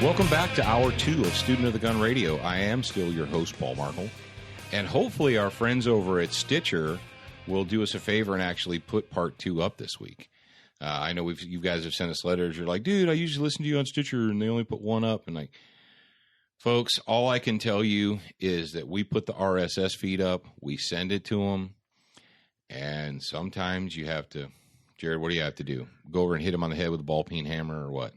Welcome back to Hour 2 of Student of the Gun Radio. I am still your host, Paul Markle. And hopefully our friends over at Stitcher will do us a favor and actually put Part 2 up this week. I know you guys have sent us letters. You're like, dude, I usually listen to you on Stitcher, and they only put one up. And like, folks, all I can tell you is that we put the RSS feed up. We send it to them. And sometimes you have to, Jared, what do you have to do? Go over and hit him on the head with a ball peen hammer or what?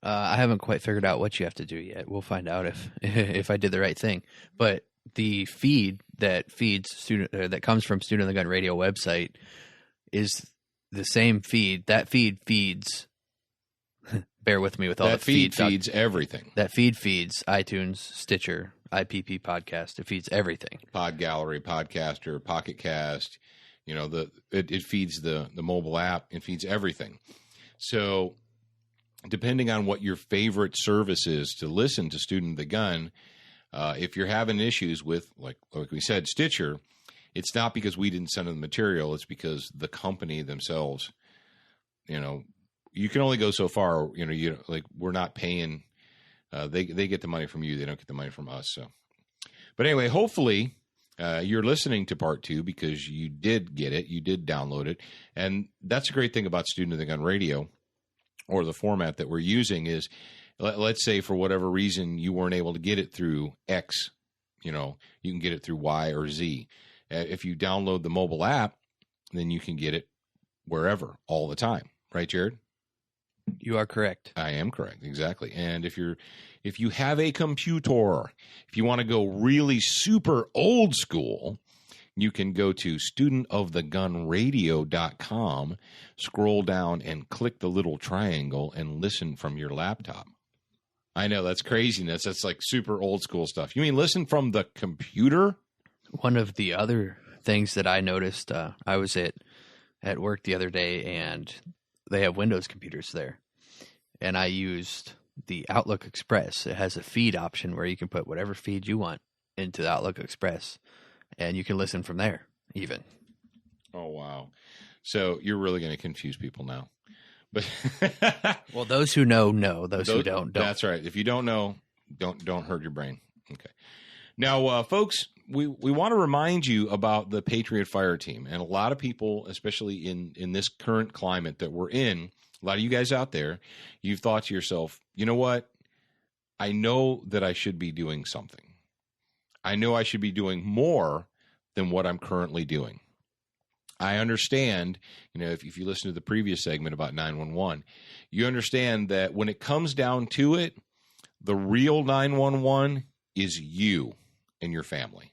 I haven't quite figured out what you have to do yet. We'll find out if I did the right thing. But the feed that feeds that comes from Student of the Gun Radio website is the same feed. That feed feeds. Bear with me with all that the feed feeds everything. That feed feeds iTunes, Stitcher, IPP Podcast. It feeds everything. Pod Gallery, Podcaster, Pocket Cast. You know, it feeds the mobile app. It feeds everything. So, depending on what your favorite service is to listen to Student of the Gun, if you're having issues with, like we said, Stitcher, it's not because we didn't send them the material. It's because the company themselves, you know, you can only go so far. You know, we're not paying. They get the money from you. They don't get the money from us. So, but anyway, hopefully you're listening to Part 2 because you did get it. You did download it, and that's a great thing about Student of the Gun Radio. Or the format that we're using is, let's say for whatever reason you weren't able to get it through X, you know, you can get it through Y or Z. If you download the mobile app, then you can get it wherever, all the time. Right, Jared? You are correct. I am correct, exactly. And if you have a computer, if you want to go really super old school, you can go to studentofthegunradio.com, scroll down, and click the little triangle and listen from your laptop. I know, that's craziness. That's like super old school stuff. You mean listen from the computer? One of the other things that I noticed, I was at work the other day, and they have Windows computers there. And I used the Outlook Express. It has a feed option where you can put whatever feed you want into the Outlook Express. And you can listen from there, even. Oh, wow. So you're really going to confuse people now. But well, those who know. Those who don't. That's right. If you don't know, don't hurt your brain. Okay. Now, folks, we want to remind you about the Patriot Fire Team. And a lot of people, especially in this current climate that we're in, a lot of you guys out there, you've thought to yourself, you know what? I know that I should be doing something. I know I should be doing more than what I'm currently doing. I understand, you know, if you listen to the previous segment about 911, you understand that when it comes down to it, the real 911 is you and your family.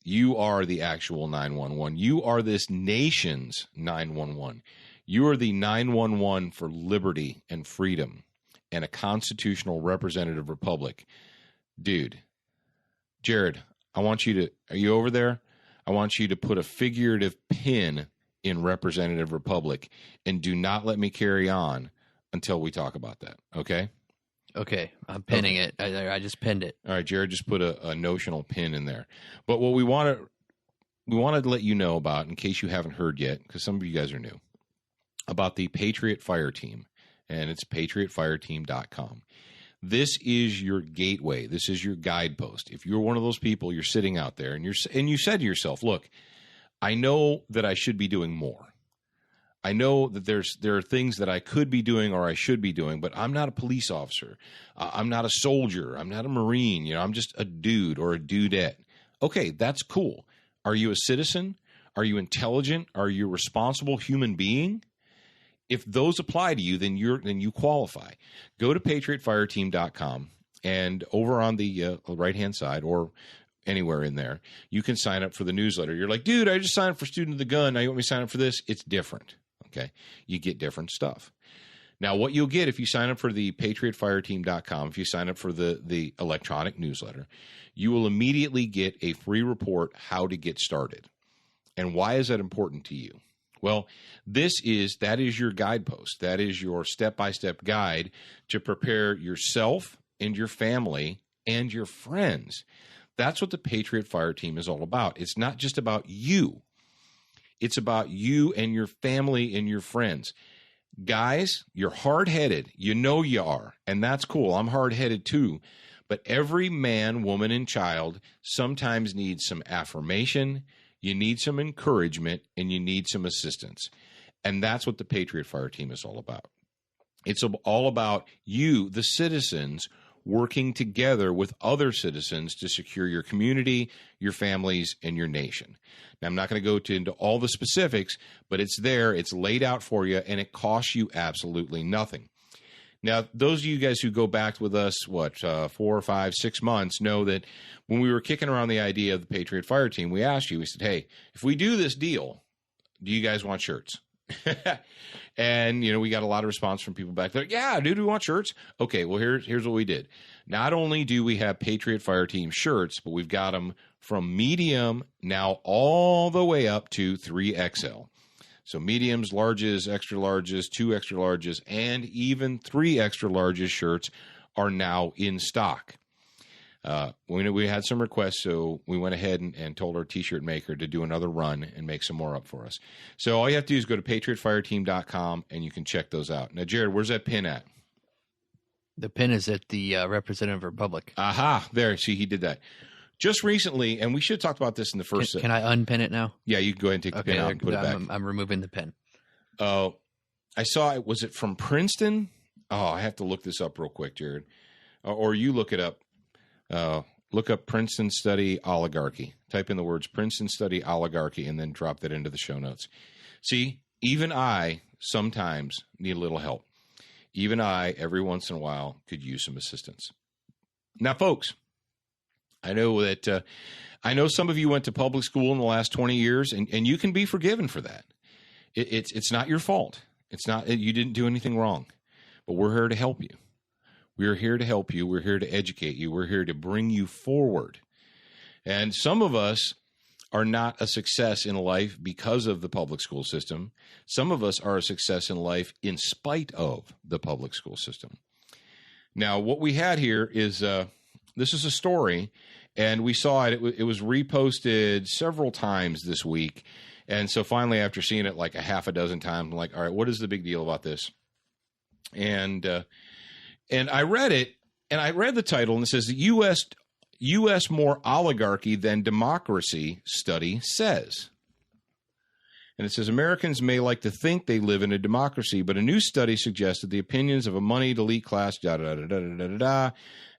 You are the actual 911. You are this nation's 911. You are the 911 for liberty and freedom and a constitutional representative republic. Dude. Jared, I want you to, are you over there? I want you to put a figurative pin in Representative Republic and do not let me carry on until we talk about that. Okay? Okay. I'm pinning it. I just pinned it. All right, Jared, just put a notional pin in there. But what we wanted to let you know about, in case you haven't heard yet, because some of you guys are new, about the Patriot Fire Team, and it's patriotfireteam.com. This is your gateway. This is your guidepost. If you're one of those people, you're sitting out there and you said to yourself, look, I know that I should be doing more. I know that there are things that I could be doing or I should be doing, but I'm not a police officer. I'm not a soldier. I'm not a Marine. You know, I'm just a dude or a dudette. Okay, that's cool. Are you a citizen? Are you intelligent? Are you a responsible human being? If those apply to you, then you qualify. Go to patriotfireteam.com, and over on the right-hand side or anywhere in there, you can sign up for the newsletter. You're like, dude, I just signed up for Student of the Gun. Now you want me to sign up for this? It's different, okay? You get different stuff. Now, what you'll get if you sign up for the patriotfireteam.com, if you sign up for the electronic newsletter, you will immediately get a free report how to get started. And why is that important to you? Well, that is your guidepost. That is your step-by-step guide to prepare yourself and your family and your friends. That's what the Patriot Fire Team is all about. It's not just about you. It's about you and your family and your friends. Guys, you're hard-headed. You know you are, and that's cool. I'm hard-headed too. But every man, woman, and child sometimes needs some affirmation, you need some encouragement, and you need some assistance. And that's what the Patriot Fire Team is all about. It's all about you, the citizens, working together with other citizens to secure your community, your families, and your nation. Now, I'm not going to go into all the specifics, but it's there, it's laid out for you, and it costs you absolutely nothing. Now, those of you guys who go back with us, 4 or 5, 6 months, know that when we were kicking around the idea of the Patriot Fire Team, we asked you, we said, hey, if we do this deal, do you guys want shirts? And, we got a lot of response from people back there. Yeah, dude, we want shirts. Okay, well, here's what we did. Not only do we have Patriot Fire Team shirts, but we've got them from medium now all the way up to 3XL. So mediums, larges, extra larges, 2 extra larges, and even 3 extra larges shirts are now in stock. We had some requests, so we went ahead and told our T-shirt maker to do another run and make some more up for us. So all you have to do is go to patriotfireteam.com, and you can check those out. Now, Jared, where's that pin at? The pin is at the Representative Republic. Aha, there. See, he did that. Just recently, and we should have talked about this in the first... Can I unpin it now? Yeah, you can go ahead and take the pin out and put it back. I'm removing the pin. I saw it. Was it from Princeton? Oh, I have to look this up real quick, Jared. Or you look it up. Look up Princeton Study Oligarchy. Type in the words Princeton Study Oligarchy and then drop that into the show notes. See, even I sometimes need a little help. Even I, every once in a while, could use some assistance. Now, folks, I know that some of you went to public school in the last 20 years, and you can be forgiven for that. It's not your fault. It's not, you didn't do anything wrong, but we're here to help you. We're here to help you. We're here to educate you. We're here to bring you forward. And some of us are not a success in life because of the public school system. Some of us are a success in life in spite of the public school system. Now, what we had here is this is a story, and we saw it. It was reposted several times this week. And so finally, after seeing it like a half a dozen times, I'm like, all right, what is the big deal about this? And I read it, and I read the title, and it says, the U.S. more oligarchy than democracy study says. And it says, Americans may like to think they live in a democracy, but a new study suggests that the opinions of a moneyed elite class, da-da-da-da-da-da-da.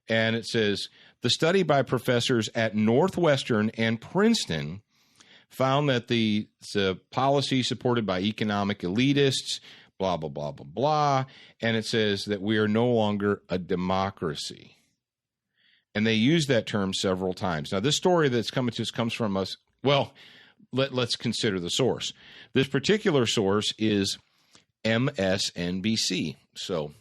And it says, the study by professors at Northwestern and Princeton found that the policy supported by economic elitists, blah, blah, blah, blah, blah. And it says that we are no longer a democracy. And they use that term several times. Now, this story that's coming to us comes from us. Well, let's consider the source. This particular source is MSNBC. So,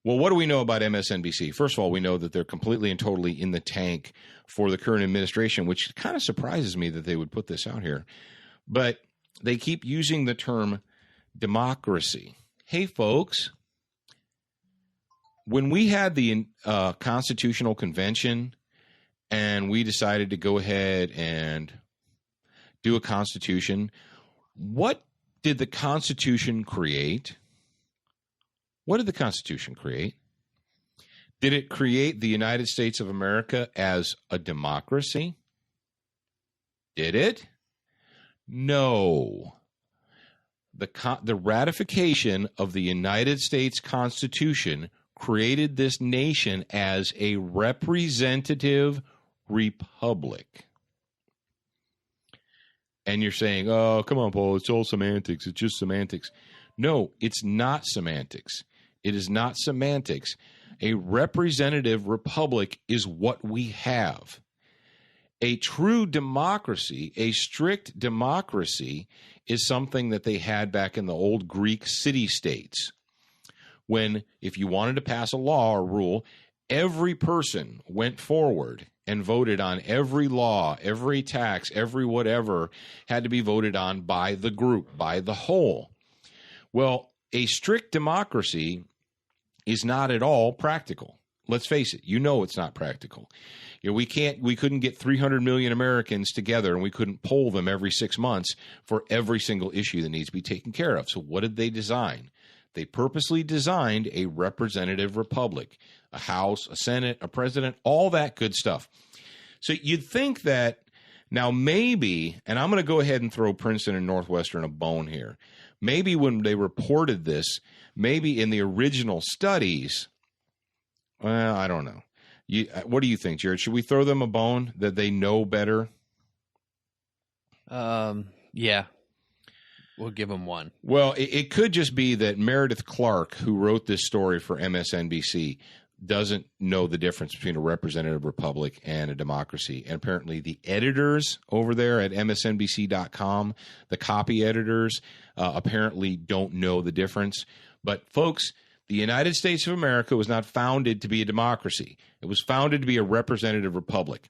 well, what do we know about MSNBC? First of all, we know that they're completely and totally in the tank for the current administration, which kind of surprises me that they would put this out here. But they keep using the term democracy. Hey, folks, when we had the Constitutional Convention and we decided to go ahead and do a constitution, what did the Constitution create? What did the Constitution create? Did it create the United States of America as a democracy? Did it? No. The ratification of the United States Constitution created this nation as a representative republic. And you're saying, oh, come on, Paul, it's all semantics. It's just semantics. No, it's not semantics. It is not semantics. A representative republic is what we have. A true democracy, a strict democracy, is something that they had back in the old Greek city-states. When, if you wanted to pass a law or rule, every person went forward and voted on every law, every tax, every whatever had to be voted on by the group, by the whole. Well, a strict democracy is not at all practical. let's face it, it's not practical. We couldn't get 300 million Americans together and we couldn't poll them every 6 months for every single issue that needs to be taken care of. So what did they design? They purposely designed a representative republic, a House, a Senate, a president, all that good stuff. So you'd think that now maybe, and I'm going to go ahead and throw Princeton and Northwestern a bone here. Maybe when they reported this, maybe in the original studies, well, I don't know. What do you think, Jared? Should we throw them a bone that they know better? Yeah. We'll give them one. Well, it could just be that Meredith Clark, who wrote this story for MSNBC, doesn't know the difference between a representative republic and a democracy. And apparently the editors over there at MSNBC.com, the copy editors, apparently don't know the difference. But folks, the United States of America was not founded to be a democracy. It was founded to be a representative republic.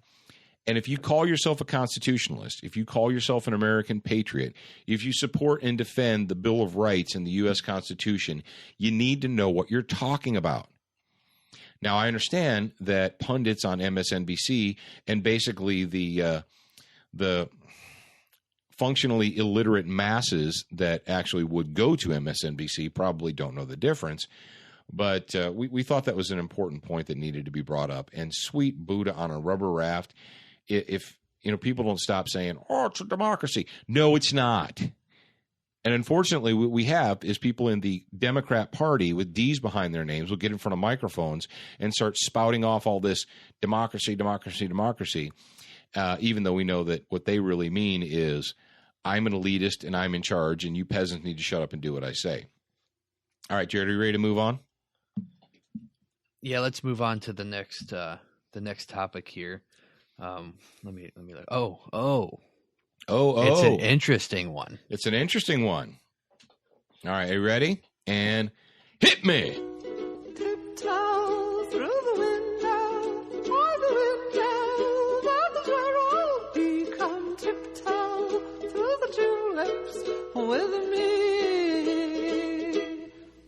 And if you call yourself a constitutionalist, if you call yourself an American patriot, if you support and defend the Bill of Rights and the U.S. Constitution, you need to know what you're talking about. Now, I understand that pundits on MSNBC and basically the functionally illiterate masses that actually would go to MSNBC probably don't know the difference. But we thought that was an important point that needed to be brought up. And sweet Buddha on a rubber raft, if people don't stop saying, oh, it's a democracy. No, it's not. And unfortunately, what we have is people in the Democrat Party with D's behind their names will get in front of microphones and start spouting off all this democracy, democracy, democracy, even though we know that what they really mean is I'm an elitist and I'm in charge and you peasants need to shut up and do what I say. All right, Jared, are you ready to move on? Yeah, let's move on to the next topic here. Let me look. Oh. It's an interesting one. It's an interesting one. All right, are you ready? And hit me. Tiptoe through the window, by the window, that is where I'll be. Come tiptoe through the tulips with me.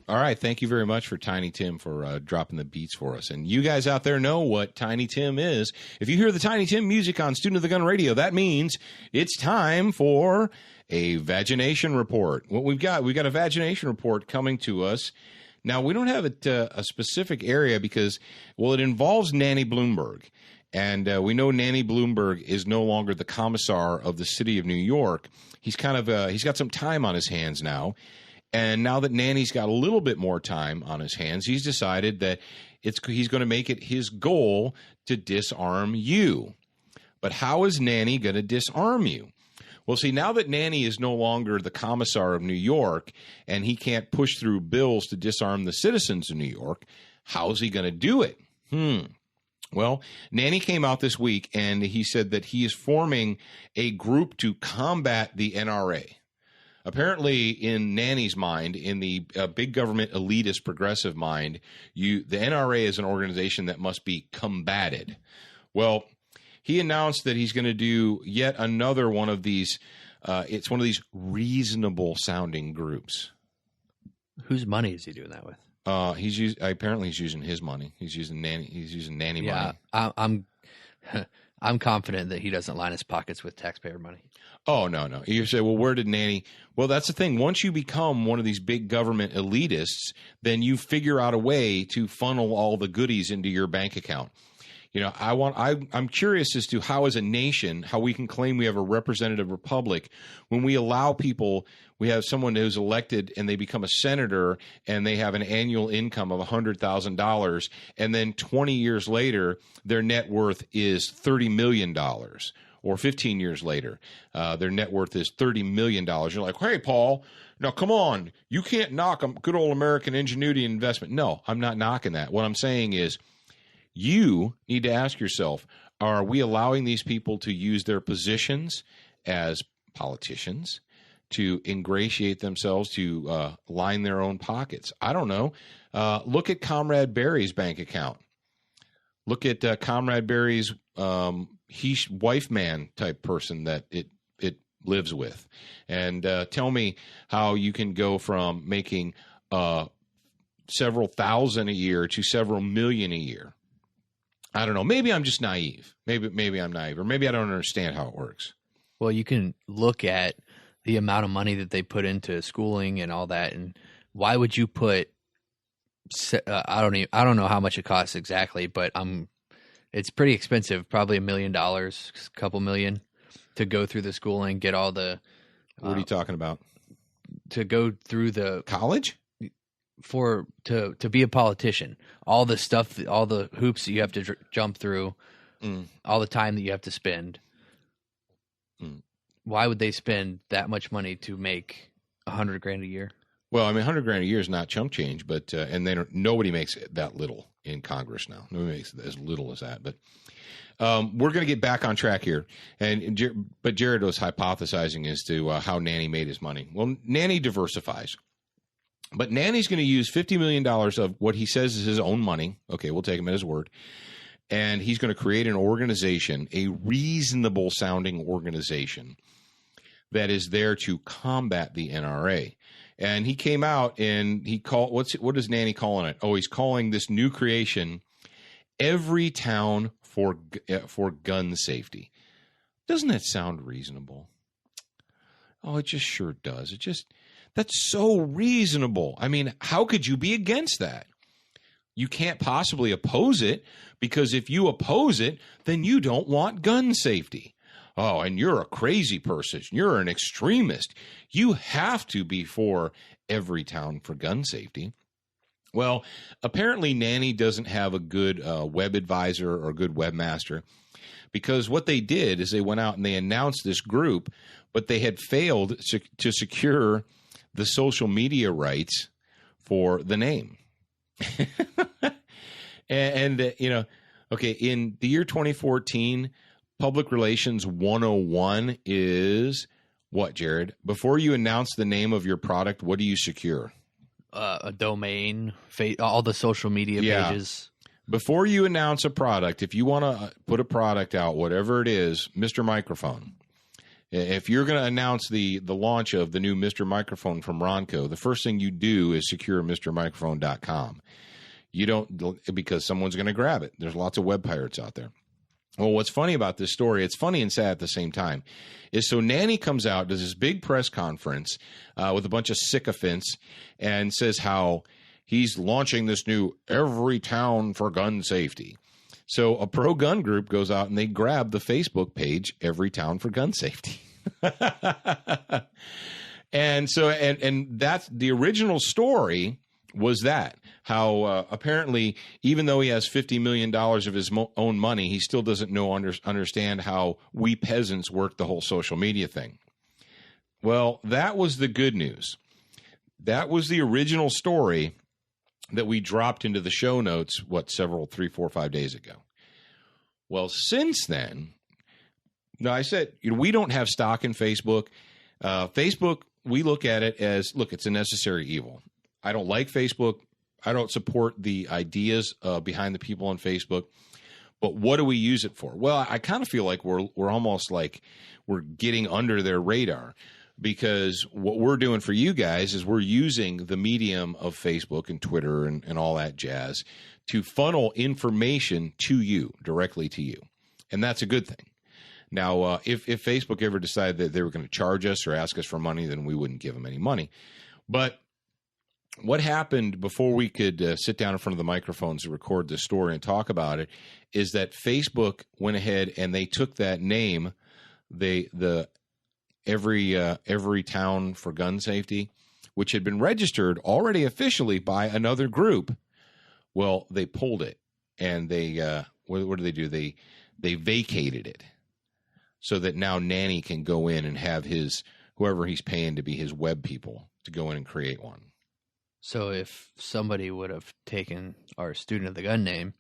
All right, thank you very much for Tiny Tim for dropping the beats for us. And you guys out there know what Tiny Tim is. If you hear the Tiny Tim music on Student of the Gun Radio, that means it's time for a vagination report. What we've got a vagination report coming to us. Now, we don't have a specific area because, well, it involves Nanny Bloomberg. And we know Nanny Bloomberg is no longer the commissar of the city of New York. He's he's got some time on his hands now. And now that Nanny's got a little bit more time on his hands, he's decided that he's going to make it his goal to disarm you. But how is Nanny going to disarm you? Well, see, now that Nanny is no longer the commissar of New York and he can't push through bills to disarm the citizens of New York, how's he going to do it? Well, Nanny came out this week and he said that he is forming a group to combat the NRA. Apparently, in Nanny's mind, in the big government elitist progressive mind, the NRA is an organization that must be combated. Well, he announced that he's going to do yet another one of these. It's one of these reasonable sounding groups. Whose money is he doing that with? Apparently he's using his money. He's using Nanny money. I'm confident that he doesn't line his pockets with taxpayer money. Oh, no. You say, well, where did Nanny? Well, that's the thing. Once you become one of these big government elitists, then you figure out a way to funnel all the goodies into your bank account. I'm curious as to how, as a nation, how we can claim we have a representative republic when we allow people. We have someone who's elected and they become a senator and they have an annual income of $100,000, and then 20 years later, their net worth is $30 million. Or 15 years later, their net worth is $30 million. You're like, hey, Paul, now come on. You can't knock a good old American ingenuity and investment. No, I'm not knocking that. What I'm saying is you need to ask yourself, are we allowing these people to use their positions as politicians to ingratiate themselves, to line their own pockets? I don't know. Look at Comrade Barry's bank account. Look at Comrade Barry's wife man type person that it lives with, and tell me how you can go from making several thousand a year to several million a year. I don't know. Maybe I'm just naive. Maybe I'm naive, or maybe I don't understand how it works. Well, you can look at the amount of money that they put into schooling and all that, and why would you put? I don't know how much it costs exactly, but it's pretty expensive. Probably $1 million, a couple million, to go through the schooling, get all the. What are you talking about? To go through the college to be a politician, all the stuff, all the hoops that you have to jump through, all the time that you have to spend. Why would they spend that much money to make $100,000 a year? Well, I mean, $100,000 a year is not chump change, but and nobody makes that little in Congress now. Nobody makes as little as that. But we're going to get back on track here. But Jared was hypothesizing as to how Nanny made his money. Well, Nanny diversifies, but Nanny's going to use $50 million of what he says is his own money. Okay, we'll take him at his word. And he's going to create an organization, a reasonable sounding organization that is there to combat the NRA. And he came out and he called, what is Nanny calling it? Oh, he's calling this new creation Every Town for Gun Safety. Doesn't that sound reasonable? Oh, it just sure does. That's so reasonable. I mean, how could you be against that? You can't possibly oppose it, because if you oppose it, then you don't want gun safety. Oh, and you're a crazy person. You're an extremist. You have to be for Every Town for Gun Safety. Well, apparently Nanny doesn't have a good web advisor or a good webmaster, because what they did is they went out and they announced this group, but they had failed to secure the social media rights for the name. and okay, in the year 2014, Public Relations 101 is what, Jared? Before you announce the name of your product, what do you secure? A domain, all the social media pages. Before you announce a product, if you want to put a product out, whatever it is, Mr. Microphone, if you're going to announce the launch of the new Mr. Microphone from Ronco, the first thing you do is secure MrMicrophone.com. You don't, because someone's going to grab it. There's lots of web pirates out there. Well, what's funny about this story, it's funny and sad at the same time, is so Nanny comes out, does this big press conference with a bunch of sycophants, and says how he's launching this new Every Town for Gun Safety. So a pro-gun group goes out and they grab the Facebook page, Every Town for Gun Safety. And so, and that's the original story, was that how apparently, even though he has $50 million of his own money, he still doesn't understand how we peasants work the whole social media thing. Well, that was the good news. That was the original story that we dropped into the show notes, 3, 4, 5 days ago. Well, since then, no, I said, we don't have stock in Facebook. Facebook, we look at it as, look, it's a necessary evil. I don't like Facebook. I don't support the ideas behind the people on Facebook. But what do we use it for? Well, I kind of feel like we're almost like we're getting under their radar, because what we're doing for you guys is we're using the medium of Facebook and Twitter and all that jazz to funnel information to you, directly to you. And that's a good thing. Now, if Facebook ever decided that they were going to charge us or ask us for money, then we wouldn't give them any money. But what happened before we could sit down in front of the microphones to record this story and talk about it is that Facebook went ahead and they took that name, Every Town for Gun Safety, which had been registered already officially by another group. Well, they pulled it, and they what did they do? They vacated it so that now Nanny can go in and have whoever he's paying to be his web people to go in and create one. So if somebody would have taken our Student of the Gun name,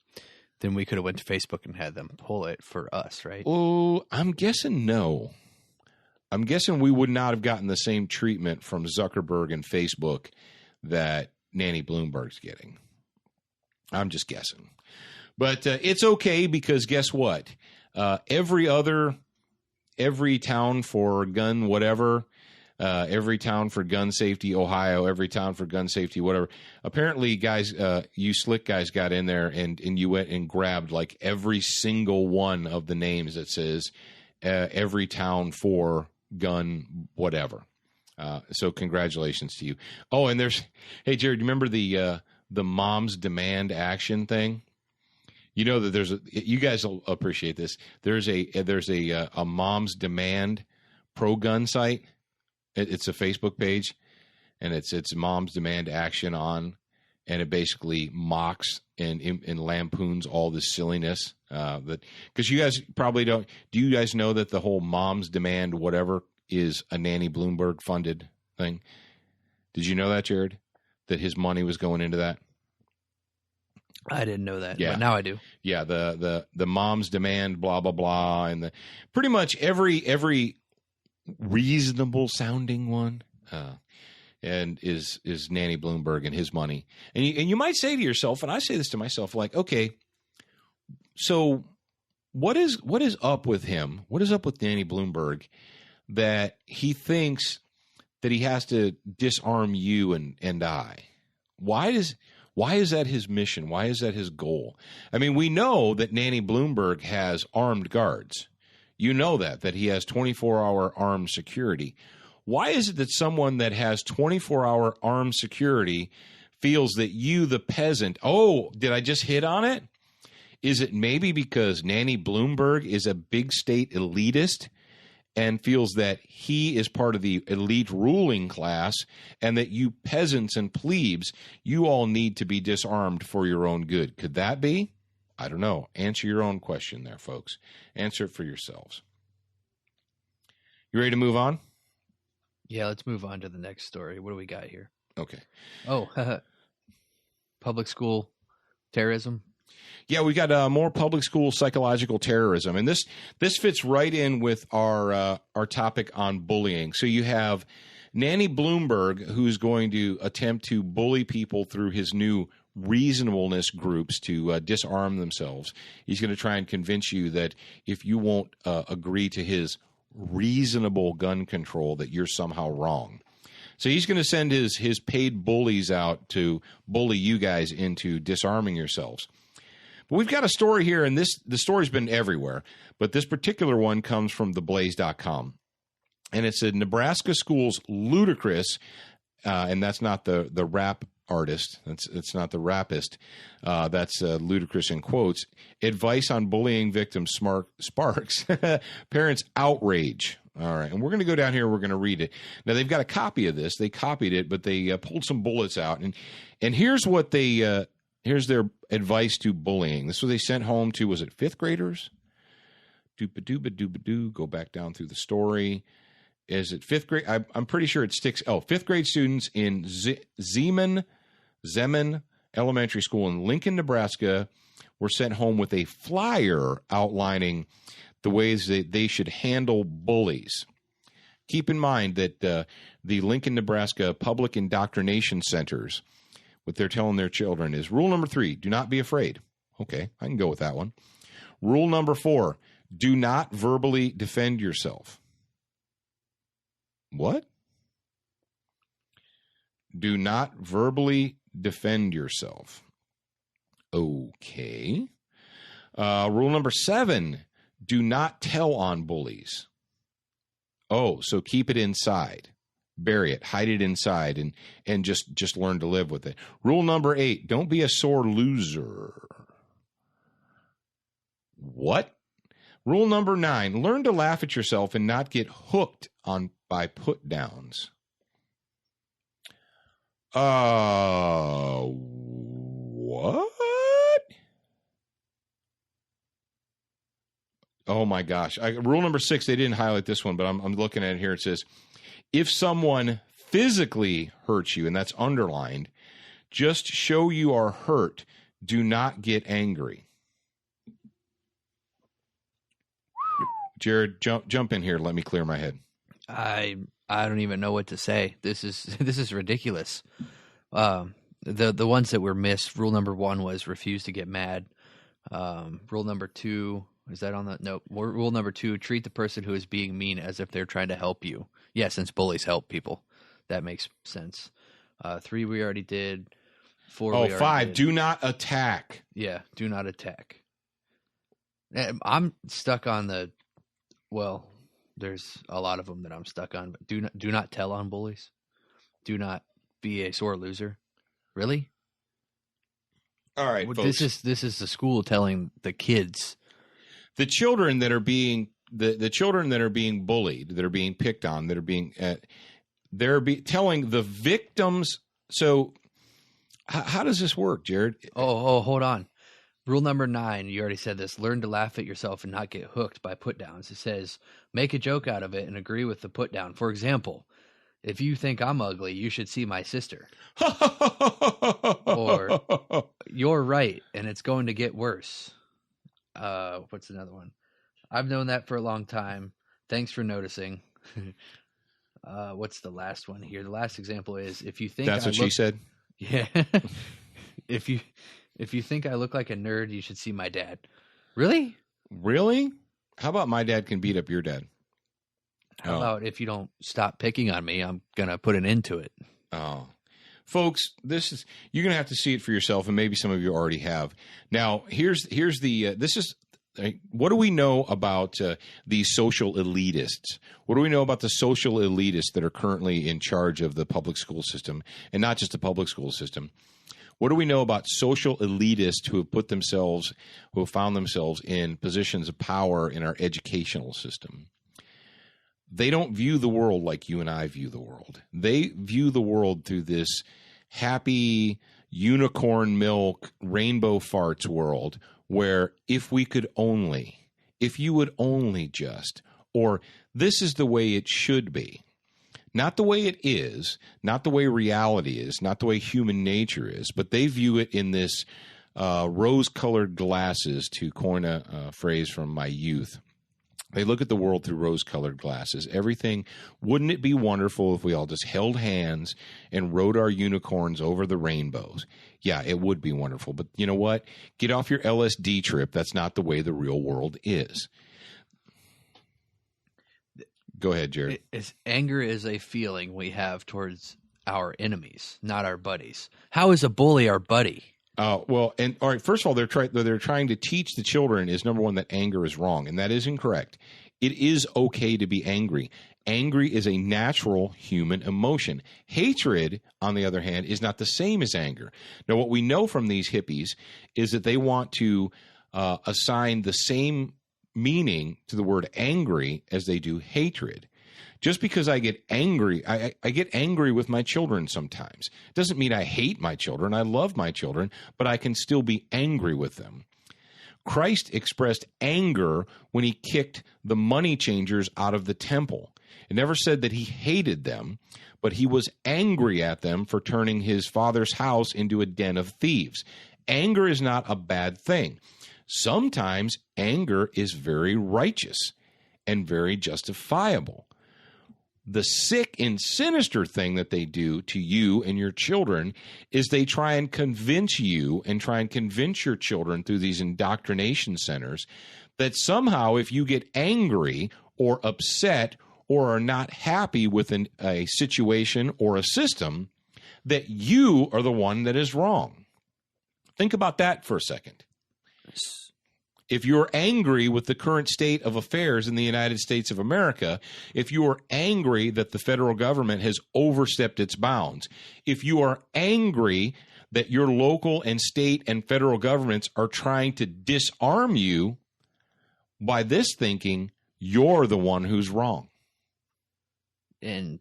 then we could have went to Facebook and had them pull it for us, right? Oh, I'm guessing no. I'm guessing we would not have gotten the same treatment from Zuckerberg and Facebook that Nanny Bloomberg's getting. I'm just guessing. But it's okay, because guess what? Every Town for Gun whatever, Every Town for Gun Safety Ohio, Every Town for Gun Safety, whatever. Apparently, guys, you slick guys got in there and you went and grabbed like every single one of the names that says Every Town for Gun whatever. So congratulations to you. Oh, and hey Jared, you remember the Moms Demand Action thing? You know that you guys will appreciate this. There's a Moms Demand pro-gun site. It's a Facebook page, and it's Moms Demand Action on, and it basically mocks and lampoons all this silliness. Because you guys probably don't. Do you guys know that the whole Moms Demand whatever is a Nanny Bloomberg funded thing? Did you know that, Jared? That his money was going into that? I didn't know that, yeah. But now I do. Yeah, the Moms Demand blah blah blah, and pretty much every reasonable sounding one, and is Nanny Bloomberg and his money. And you might say to yourself, and I say this to myself, like, okay, so what is up with him? What is up with Nanny Bloomberg that he thinks that he has to disarm you and I? Why is that his mission? Why is that his goal? I mean, we know that Nanny Bloomberg has armed guards. You know that he has 24-hour armed security. Why is it that someone that has 24-hour armed security feels that you, the peasant, oh, did I just hit on it? Is it maybe because Nanny Bloomberg is a big state elitist and feels that he is part of the elite ruling class and that you peasants and plebes, you all need to be disarmed for your own good? Could that be? I don't know. Answer your own question there, folks. Answer it for yourselves. You ready to move on? Yeah, let's move on to the next story. What do we got here? Okay. Oh, public school terrorism. Yeah, we got more public school psychological terrorism, and this fits right in with our topic on bullying. So you have Nanny Bloomberg, who's going to attempt to bully people through his new reasonableness groups to disarm themselves. He's going to try and convince you that if you won't agree to his reasonable gun control, that you're somehow wrong. So he's going to send his paid bullies out to bully you guys into disarming yourselves. But we've got a story here, and the story's been everywhere, but this particular one comes from theblaze.com. And it said Nebraska schools ludicrous, and that's not the rap artist. It's not the rapist. That's ludicrous in quotes. Advice on bullying victims sparks parents outrage. All right, and we're going to go down here. We're going to read it. Now, they've got a copy of this. They copied it, but they pulled some bullets out. And here's what here's their advice to bullying. This was they sent home to, was it fifth graders? Dooba-dooba-dooba-doo. Go back down through the story. Is it fifth grade? I'm pretty sure it sticks. Oh, fifth grade students in Zeman Elementary School in Lincoln, Nebraska, were sent home with a flyer outlining the ways that they should handle bullies. Keep in mind that the Lincoln, Nebraska public indoctrination centers, what they're telling their children is rule number 3, do not be afraid. Okay, I can go with that one. Rule number 4, do not verbally defend yourself. What? Do not verbally defend yourself. Okay. Rule number 7, do not tell on bullies. Oh, so keep it inside. Bury it, hide it inside, and just learn to live with it. Rule number 8, don't be a sore loser. What? Rule number 9, learn to laugh at yourself and not get hooked on by put downs. What? Oh my gosh. Rule number 6, they didn't highlight this one, but I'm looking at it here. It says, if someone physically hurts you, and that's underlined, just show you are hurt. Do not get angry. Jared, jump in here. Let me clear my head. I don't even know what to say. This is ridiculous. The ones that were missed. Rule number 1 was refuse to get mad. Rule number 2 Is that on the no? Rule number 2: treat the person who is being mean as if they're trying to help you. Yeah, since bullies help people, that makes sense. 3 we already did. 4. Oh, we already 5. did. Do not attack. Yeah, do not attack. I'm stuck on the. Well, there's a lot of them that I'm stuck on, but do not tell on bullies. Do not be a sore loser. Really? All right, folks. This is the school telling the kids. The children that are being the children that are being bullied, that are being picked on, that are being telling the victims. So how does this work, Jared? Oh, hold on. Rule number 9, you already said this. Learn to laugh at yourself and not get hooked by put downs. It says, make a joke out of it and agree with the put down. For example, if you think I'm ugly, you should see my sister. Or you're right and it's going to get worse. What's another one? I've known that for a long time. Thanks for noticing. What's the last one here? The last example is if you think that's what she said. Yeah. If you think I look like a nerd, you should see my dad. Really? Really? How about my dad can beat up your dad? How about if you don't stop picking on me, I'm going to put an end to it. Oh. Folks, you're going to have to see it for yourself, and maybe some of you already have. Now, here's the what do we know about these social elitists? What do we know about the social elitists that are currently in charge of the public school system, and not just the public school system? What do we know about social elitists who have found themselves in positions of power in our educational system? They don't view the world like you and I view the world. They view the world through this happy unicorn milk, rainbow farts world where if you would only just, or this is the way it should be. Not the way it is, not the way reality is, not the way human nature is, but they view it in this rose-colored glasses, to coin a phrase from my youth. They look at the world through rose-colored glasses. Everything, wouldn't it be wonderful if we all just held hands and rode our unicorns over the rainbows? Yeah, it would be wonderful. But you know what? Get off your LSD trip. That's not the way the real world is. Go ahead, Jared. Anger is a feeling we have towards our enemies, not our buddies. How is a bully our buddy? Well, and all right. First of all, they're trying to teach the children is number one that anger is wrong, and that is incorrect. It is okay to be angry. Angry is a natural human emotion. Hatred, on the other hand, is not the same as anger. Now, what we know from these hippies is that they want to assign the same meaning to the word angry as they do hatred. Just because I get angry, I get angry with my children sometimes. It doesn't mean I hate my children. I love my children, but I can still be angry with them. Christ expressed anger when he kicked the money changers out of the temple. It never said that he hated them, but he was angry at them for turning his father's house into a den of thieves. Anger is not a bad thing. Sometimes anger is very righteous and very justifiable. The sick and sinister thing that they do to you and your children is they try and convince you and try and convince your children through these indoctrination centers that somehow if you get angry or upset or are not happy with a situation or a system, that you are the one that is wrong. Think about that for a second. If you're angry with the current state of affairs in the United States of America, if you are angry that the federal government has overstepped its bounds, if you are angry that your local and state and federal governments are trying to disarm you, by this thinking, you're the one who's wrong. And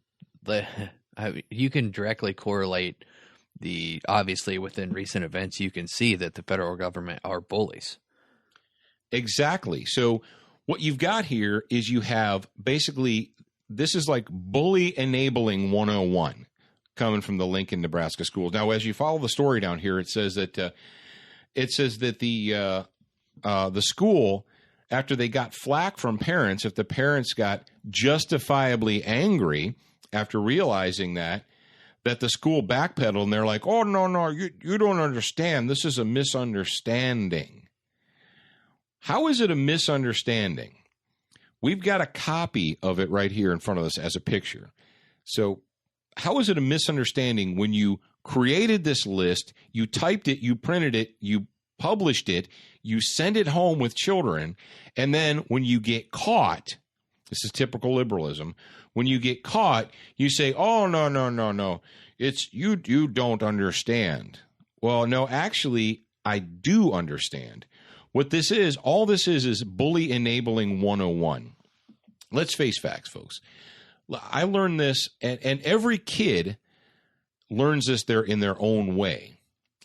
you can directly correlate obviously within recent events, you can see that the federal government are bullies. Exactly. So what you've got here is you have basically, this is like bully enabling 101 coming from the Lincoln, Nebraska schools. Now, as you follow the story down here, it says that the school, after they got flack from parents, if the parents got justifiably angry after realizing that the school backpedaled and they're like, oh, no, you don't understand. This is a misunderstanding. How is it a misunderstanding? We've got a copy of it right here in front of us as a picture. So how is it a misunderstanding when you created this list, you typed it, you printed it, you published it, you send it home with children, and then when you get caught, this is typical liberalism, when you get caught, you say, oh, no. It's you don't understand. Well, no, actually, I do understand. What this is, all this is bully enabling 101. Let's face facts, folks. I learned this, and every kid learns this in their own way.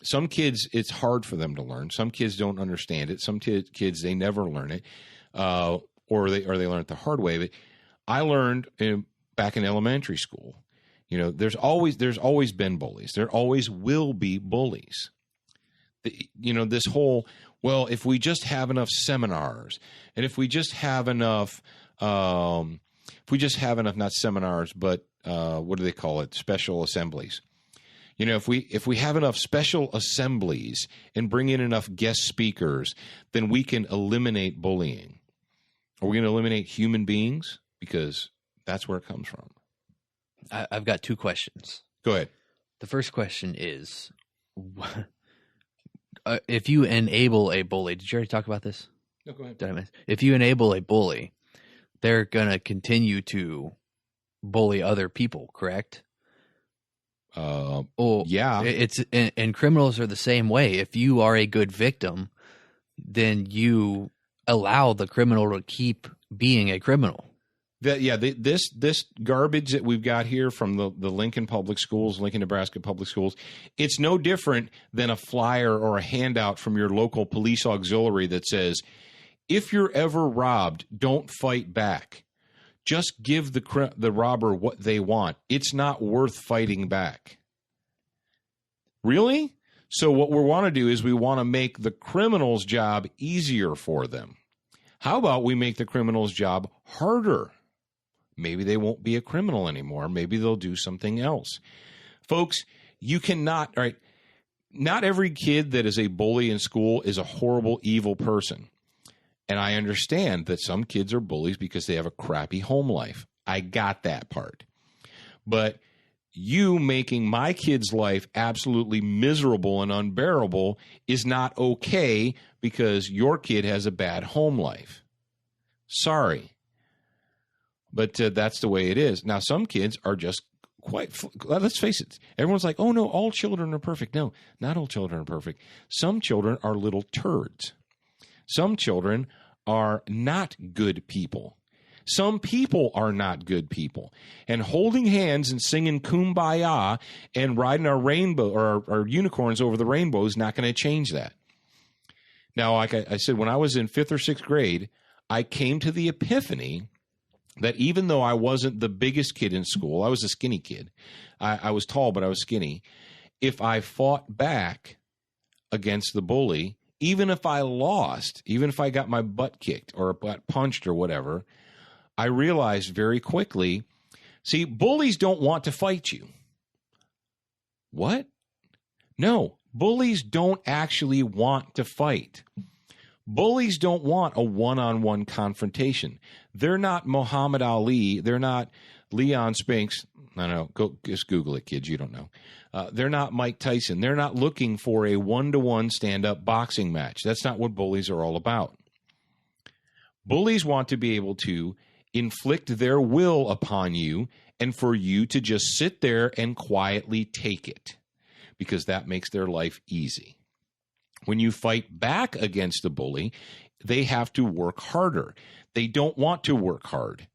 Some kids, it's hard for them to learn. Some kids don't understand it. Some kids, they never learn it, or they learn it the hard way. But I learned back in elementary school. You know, there's always been bullies. There always will be bullies. This whole, well, if we just have enough seminars, and if we just have enough, not seminars, but what do they call it? Special assemblies. You know, if we have enough special assemblies and bring in enough guest speakers, then we can eliminate bullying. Are we going to eliminate human beings? Because that's where it comes from. I've got two questions. Go ahead. The first question is, if you enable a bully, did you already talk about this? No, go ahead. If you enable a bully, they're going to continue to bully other people, correct? Yeah. And criminals are the same way. If you are a good victim, then you allow the criminal to keep being a criminal. This garbage that we've got here from the Lincoln Public Schools, Lincoln, Nebraska Public Schools, it's no different than a flyer or a handout from your local police auxiliary that says, if you're ever robbed, don't fight back. Just give the robber what they want. It's not worth fighting back. Really? So what we want to do is we want to make the criminal's job easier for them. How about we make the criminal's job harder? Maybe they won't be a criminal anymore. Maybe they'll do something else. Folks, you cannot, right? Not every kid that is a bully in school is a horrible, evil person. And I understand that some kids are bullies because they have a crappy home life. I got that part. But you making my kid's life absolutely miserable and unbearable is not okay because your kid has a bad home life. Sorry. But that's the way it is. Now, some kids are just let's face it. Everyone's like, oh, no, all children are perfect. No, not all children are perfect. Some children are little turds. Some children are not good people. Some people are not good people. And holding hands and singing Kumbaya and riding our rainbow or our unicorns over the rainbow is not going to change that. Now, like I said, when I was in 5th or 6th grade, I came to the epiphany that even though I wasn't the biggest kid in school, I was a skinny kid. I was tall, but I was skinny. If I fought back against the bully, even if I lost, even if I got my butt kicked or got punched or whatever, I realized very quickly, see, bullies don't want to fight you. What? No, bullies don't actually want to fight. Bullies don't want a one-on-one confrontation. They're not Muhammad Ali. They're not Leon Spinks. I don't know. Go just Google it, kids. You don't know. They're not Mike Tyson. They're not looking for a one-to-one stand-up boxing match. That's not what bullies are all about. Bullies want to be able to inflict their will upon you and for you to just sit there and quietly take it because that makes their life easy. When you fight back against the bully, they have to work harder. They don't want to work hard.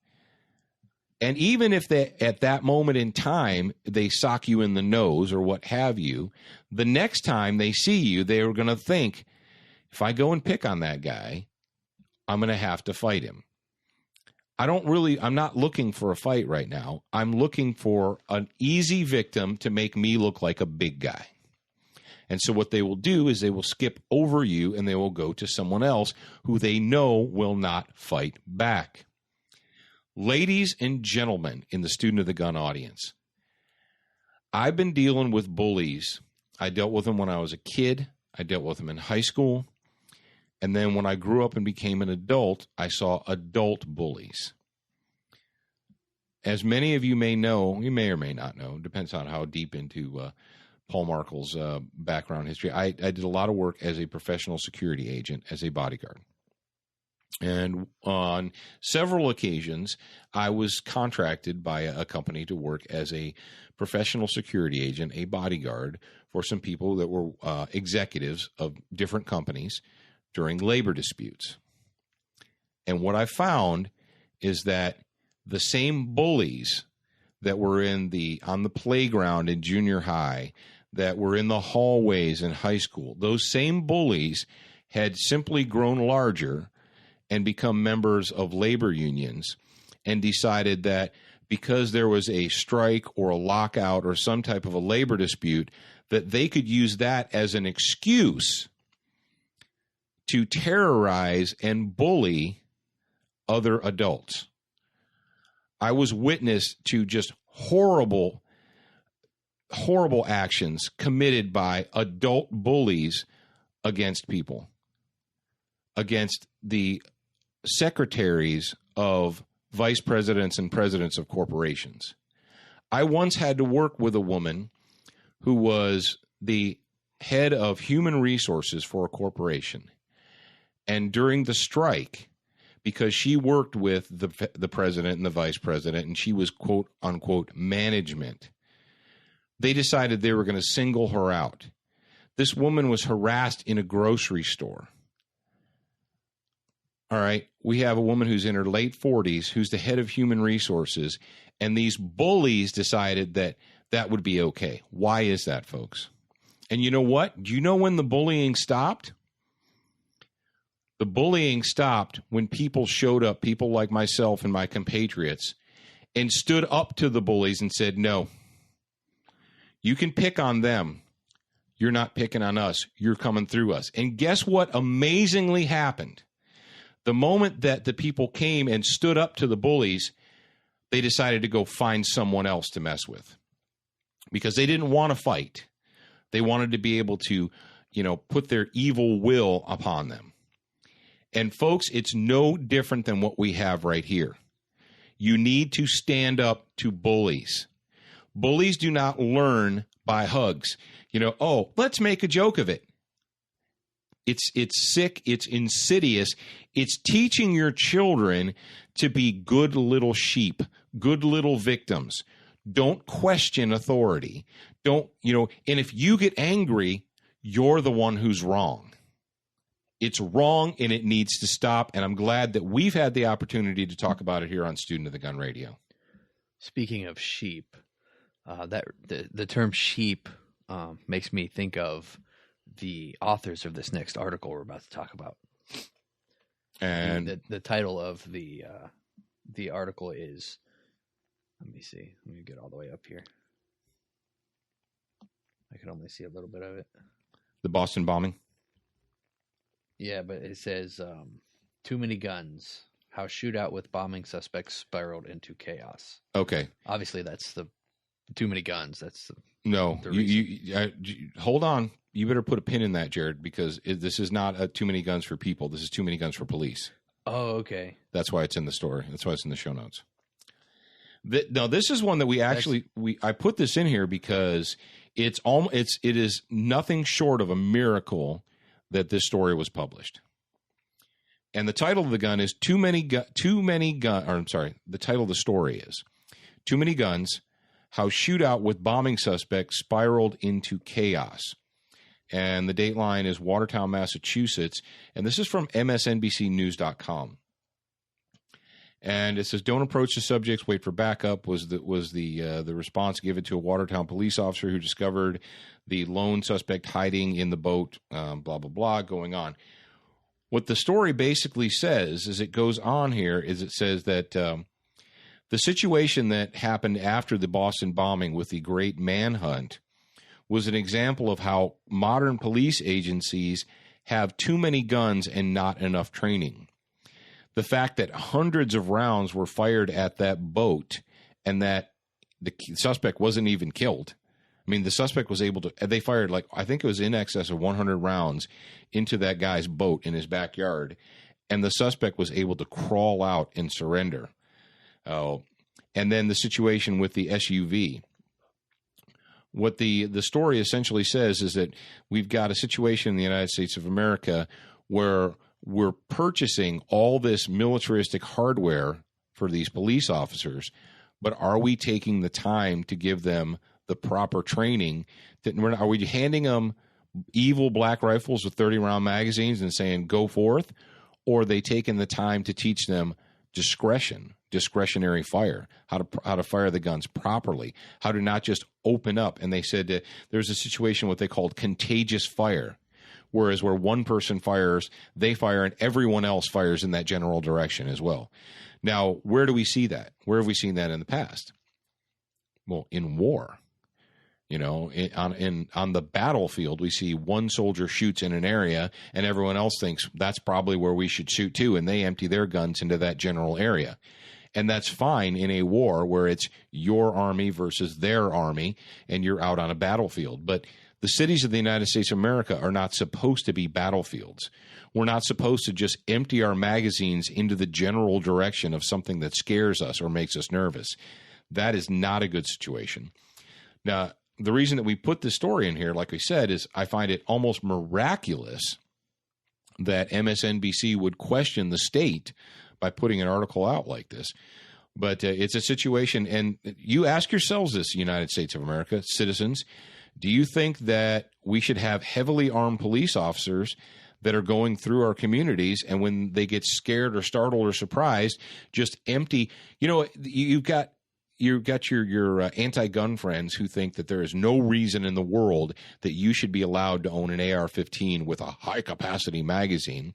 And even if at that moment in time, they sock you in the nose or what have you, the next time they see you, they're going to think, if I go and pick on that guy, I'm going to have to fight him. I'm not looking for a fight right now. I'm looking for an easy victim to make me look like a big guy. And so what they will do is they will skip over you and they will go to someone else who they know will not fight back. Ladies and gentlemen in the Student of the Gun audience, I've been dealing with bullies. I dealt with them when I was a kid. I dealt with them in high school. And then when I grew up and became an adult, I saw adult bullies. As many of you may know, you may or may not know, depends on how deep into Paul Markel's background history. I did a lot of work as a professional security agent, as a bodyguard. And on several occasions, I was contracted by a company to work as a professional security agent, a bodyguard, for some people that were executives of different companies during labor disputes. And what I found is that the same bullies that were on the playground in junior high, that were in the hallways in high school, those same bullies had simply grown larger and become members of labor unions and decided that because there was a strike or a lockout or some type of a labor dispute, that they could use that as an excuse to terrorize and bully other adults. I was witness to just horrible actions committed by adult bullies against people, against the secretaries of vice presidents and presidents of corporations. I once had to work with a woman who was the head of human resources for a corporation. And during the strike, because she worked with the president and the vice president, and she was, quote, unquote, management, they decided they were going to single her out. This woman was harassed in a grocery store. All right, we have a woman who's in her late 40s, who's the head of human resources, and these bullies decided that that would be okay. Why is that, folks? And you know what? Do you know when the bullying stopped? The bullying stopped when people showed up, people like myself and my compatriots, and stood up to the bullies and said, no, you can pick on them. You're not picking on us. You're coming through us. And guess what amazingly happened? The moment that the people came and stood up to the bullies, they decided to go find someone else to mess with because they didn't want to fight. They wanted to be able to, put their evil will upon them. And folks, it's no different than what we have right here. You need to stand up to bullies. Bullies do not learn by hugs. Let's make a joke of it. It's sick. It's insidious. It's teaching your children to be good little sheep, good little victims. Don't question authority. And if you get angry, you're the one who's wrong. It's wrong and it needs to stop. And I'm glad that we've had the opportunity to talk about it here on Student of the Gun Radio. Speaking of sheep, the term sheep makes me think of the authors of this next article we're about to talk about. And the title of the article is, let me see. Let me get all the way up here. I can only see a little bit of it. The Boston bombing. Yeah, but it says, too many guns. How shootout with bombing suspects spiraled into chaos. Okay. Obviously, that's the too many guns. That's no. You hold on. You better put a pin in that, Jared, because this is not too many guns for people. This is too many guns for police. Oh, okay. That's why it's in the story. That's why it's in the show notes. Now, this is one that I put this in here because it is nothing short of a miracle that this story was published. And the title of the gun is the title of the story is Too Many Guns, How Shootout with Bombing Suspects Spiraled into Chaos. And the dateline is Watertown, Massachusetts. And this is from MSNBCnews.com. And it says, don't approach the subjects, wait for backup, was the response given to a Watertown police officer who discovered the lone suspect hiding in the boat, blah, blah, blah, going on. What the story basically says is it goes on here is it says that the situation that happened after the Boston bombing with the Great Manhunt was an example of how modern police agencies have too many guns and not enough training. The fact that hundreds of rounds were fired at that boat and that the suspect wasn't even killed. I mean, the suspect was able to, they fired I think it was in excess of 100 rounds into that guy's boat in his backyard. And the suspect was able to crawl out and surrender. Oh, and then the situation with the SUV. What the story essentially says is that we've got a situation in the United States of America where we're purchasing all this militaristic hardware for these police officers, but are we taking the time to give them the proper training? Are we handing them evil black rifles with 30-round magazines and saying, go forth? Or are they taking the time to teach them discretionary fire, how to fire the guns properly, how to not just open up? And they said that there's a situation what they called contagious fire, whereas where one person fires, they fire, and everyone else fires in that general direction as well. Now, where do we see that? Where have we seen that in the past? Well, in war. You know, on the battlefield, we see one soldier shoots in an area and everyone else thinks that's probably where we should shoot too, and they empty their guns into that general area. And that's fine in a war where it's your army versus their army and you're out on a battlefield. But the cities of the United States of America are not supposed to be battlefields. We're not supposed to just empty our magazines into the general direction of something that scares us or makes us nervous. That is not a good situation. Now, the reason that we put this story in here, like we said, is I find it almost miraculous that MSNBC would question the state by putting an article out like this. But it's a situation, and you ask yourselves this, United States of America, citizens, do you think that we should have heavily armed police officers that are going through our communities, and when they get scared or startled or surprised, just empty? You know, you've got your anti-gun friends who think that there is no reason in the world that you should be allowed to own an AR-15 with a high-capacity magazine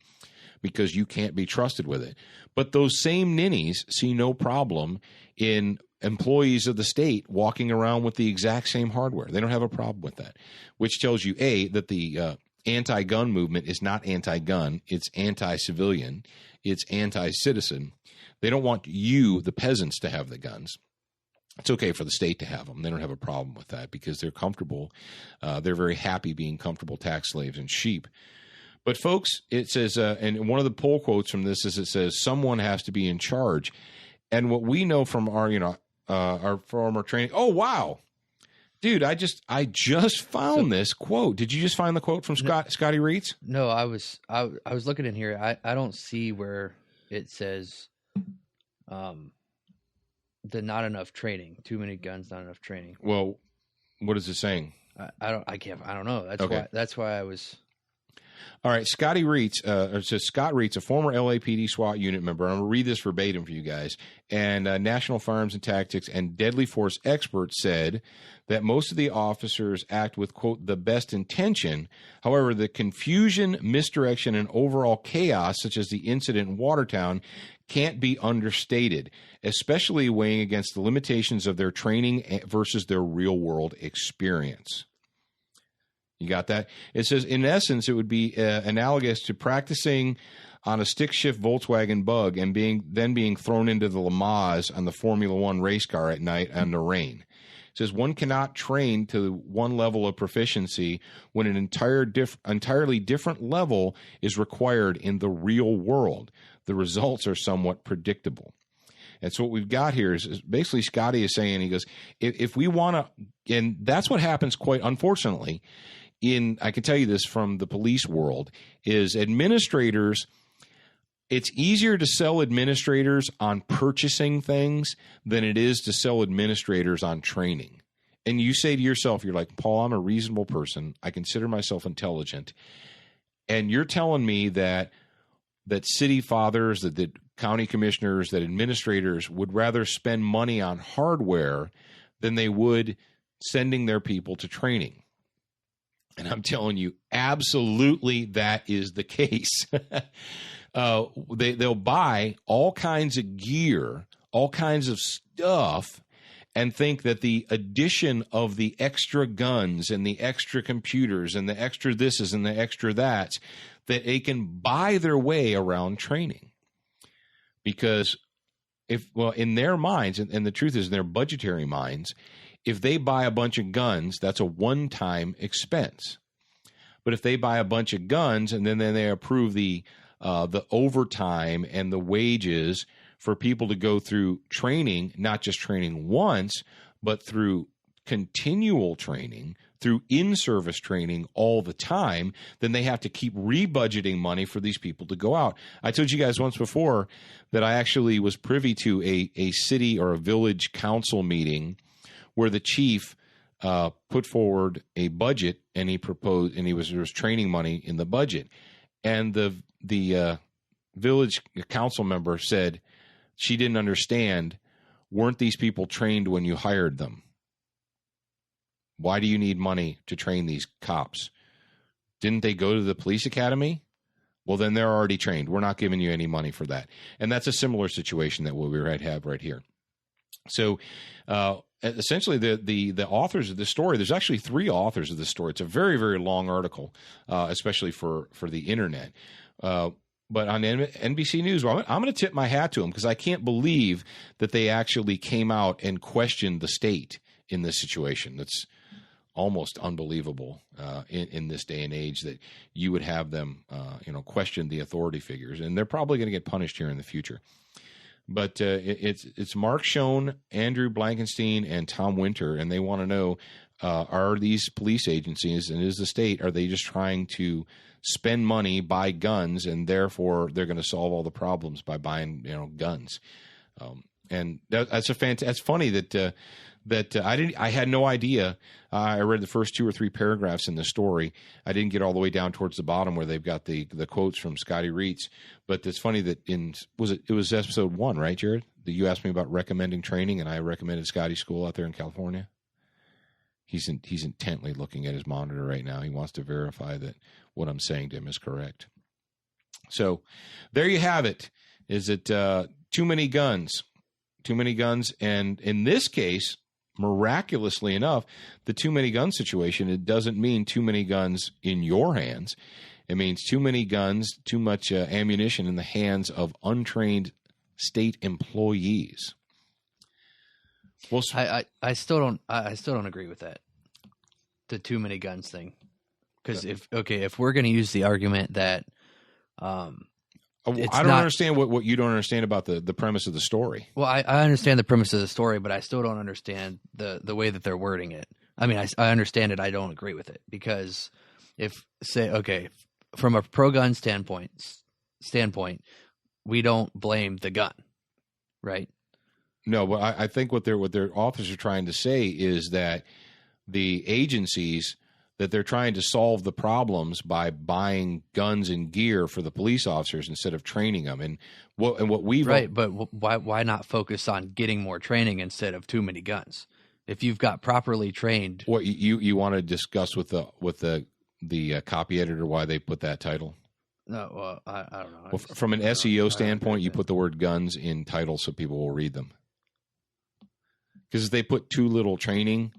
because you can't be trusted with it. But those same ninnies see no problem in employees of the state walking around with the exact same hardware. They don't have a problem with that, which tells you, A, that the anti-gun movement is not anti-gun. It's anti-civilian. It's anti-citizen. They don't want you, the peasants, to have the guns. It's okay for the state to have them. They don't have a problem with that because they're comfortable. They're very happy being comfortable tax slaves and sheep. But folks, it says, and one of the poll quotes from this is, it says, someone has to be in charge. And what we know from our former training. Oh, wow. Dude, I just found this quote. Did you just find the quote from Scotty Reitz? No, I was looking in here. I don't see where it says the not enough training. Too many guns, not enough training. Well, what is it saying? I don't know. That's why I was. All right, Scotty Reitz, it says Scott Reitz, a former LAPD SWAT unit member. I'm going to read this verbatim for you guys. And National Firearms and Tactics and Deadly Force expert said that most of the officers act with, quote, the best intention. However, the confusion, misdirection, and overall chaos, such as the incident in Watertown, can't be understated, especially weighing against the limitations of their training versus their real-world experience. You got that? It says, in essence, it would be analogous to practicing on a stick-shift Volkswagen Bug and being thrown into the Le Mans on the Formula One race car at night in the rain. It says one cannot train to one level of proficiency when an entirely different level is required in the real world. The results are somewhat predictable. And so what we've got here is basically Scotty is saying, he goes, if we want to, and that's what happens quite unfortunately, I can tell you this from the police world, is administrators, it's easier to sell administrators on purchasing things than it is to sell administrators on training. And you say to yourself, you're like, Paul, I'm a reasonable person. I consider myself intelligent. And you're telling me that city fathers, that county commissioners, that administrators would rather spend money on hardware than they would sending their people to training. And I'm telling you, absolutely that is the case. They'll buy all kinds of gear, all kinds of stuff, and think that the addition of the extra guns and the extra computers and the extra thises and the extra that's, that they can buy their way around training. Because in their minds, and the truth is in their budgetary minds, If they buy a bunch of guns, that's a one-time expense. But if they buy a bunch of guns and then they approve the overtime and the wages for people to go through training, not just training once, but through continual training, through in-service training all the time, then they have to keep rebudgeting money for these people to go out. I told you guys once before that I actually was privy to a city or a village council meeting where the chief put forward a budget, and he proposed, and there was training money in the budget, and the village council member said she didn't understand. Weren't these people trained when you hired them? Why do you need money to train these cops? Didn't they go to the police academy? Well, then they're already trained. We're not giving you any money for that. And that's a similar situation that we have right here. So essentially the authors of this story, there's actually 3 authors of this story. It's a very, very long article, especially for the internet. But on NBC News, well, I'm going to tip my hat to them because I can't believe that they actually came out and questioned the state in this situation. That's almost unbelievable in this day and age that you would have them, question the authority figures, and they're probably going to get punished here in the future. But it's Mark Schoen, Andrew Blankenstein, and Tom Winter, and they want to know: are these police agencies and is the state, are they just trying to spend money, buy guns, and therefore they're going to solve all the problems by buying guns? And that's funny that I had no idea. I read the first 2 or 3 paragraphs in the story. I didn't get all the way down towards the bottom where they've got the quotes from Scotty Reitz. But it's funny that it was episode 1, right, Jared? That you asked me about recommending training, and I recommended Scotty's school out there in California. He's intently looking at his monitor right now. He wants to verify that what I'm saying to him is correct. So there you have it. Is it too many guns? Too many guns, and in this case, miraculously enough, the too many guns situation, it doesn't mean too many guns in your hands. It means too many guns, too much ammunition in the hands of untrained state employees. Well, I still don't agree with that. The too many guns thing, because if we're going to use the argument that I don't understand what you don't understand about the premise of the story. Well, I understand the premise of the story, but I still don't understand the way that they're wording it. I mean, I understand it. I don't agree with it because from a pro-gun standpoint, we don't blame the gun, right? No, but I think what their authors are trying to say is that the agencies, that they're trying to solve the problems by buying guns and gear for the police officers instead of training them. And what we've but why not focus on getting more training instead of too many guns? If you've got properly trained, what you want to discuss with the copy editor why they put that title? No, well, I don't know. Well, from an SEO standpoint, you put the word guns in titles so people will read them. Because if they put too little training,